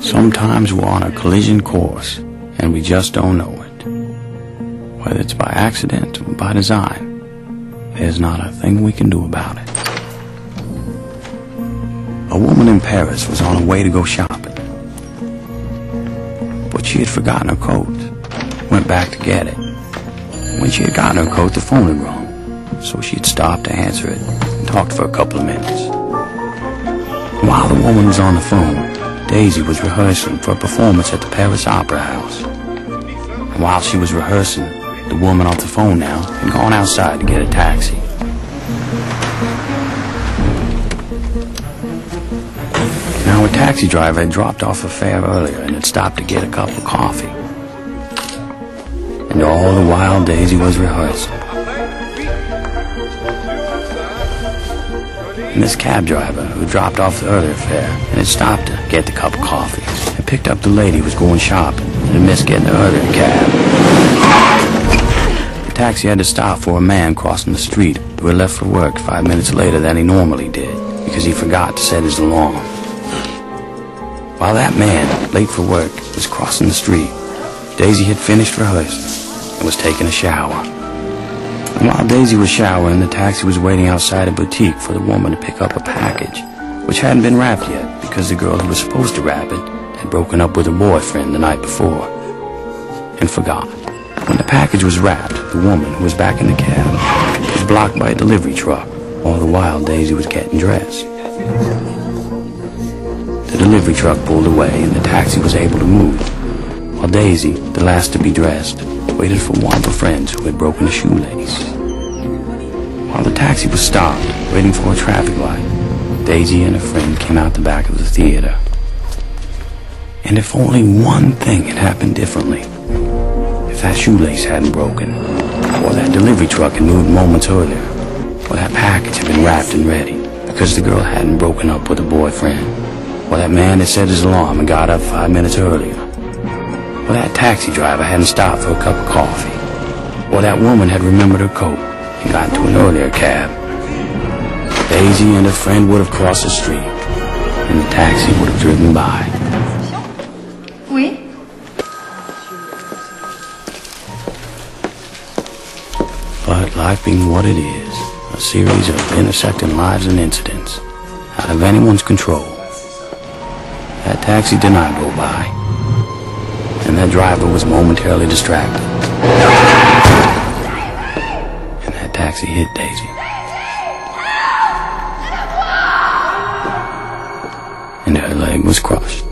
Sometimes we're on a collision course, and we just don't know it. Whether it's by accident or by design, there's not a thing we can do about it. A woman in Paris was on her way to go shopping, but she had forgotten her coat. Went back to get it. When she had gotten her coat, the phone had rung, so she had stopped to answer it and talked for a couple of minutes. While the woman was on the phone, Daisy was rehearsing for a performance at the Paris Opera House. And while she was rehearsing, the woman off the phone now had gone outside to get a taxi. Now a taxi driver had dropped off a fare earlier and had stopped to get a cup of coffee. And all the while Daisy was rehearsing. And this cab driver, who dropped off the earlier fare and had stopped to get the cup of coffee, had picked up the lady who was going shopping and had missed getting the earlier cab. The taxi had to stop for a man crossing the street who had left for work 5 minutes later than he normally did because he forgot to set his alarm. While that man, late for work, was crossing the street, Daisy had finished rehearsing and was taking a shower. And while Daisy was showering, the taxi was waiting outside a boutique for the woman to pick up a package, which hadn't been wrapped yet because the girl who was supposed to wrap it had broken up with her boyfriend the night before and forgot. When the package was wrapped, the woman, who was back in the cab, was blocked by a delivery truck. All the while, Daisy was getting dressed. The delivery truck pulled away and the taxi was able to move, while Daisy, the last to be dressed, waited for one of her friends who had broken a shoelace. While the taxi was stopped, waiting for a traffic light, Daisy and her friend came out the back of the theater. And if only one thing had happened differently, if that shoelace hadn't broken, or that delivery truck had moved moments earlier, or that package had been wrapped and ready because the girl hadn't broken up with her boyfriend, or that man had set his alarm and got up 5 minutes earlier, or that taxi driver hadn't stopped for a cup of coffee, or that woman had remembered her coat and got into an earlier cab, Daisy and her friend would have crossed the street, and the taxi would have driven by. Oui. But life being what it is, a series of intersecting lives and incidents, out of anyone's control, that taxi did not go by, and that driver was momentarily distracted, and that taxi hit Daisy, and her leg was crushed.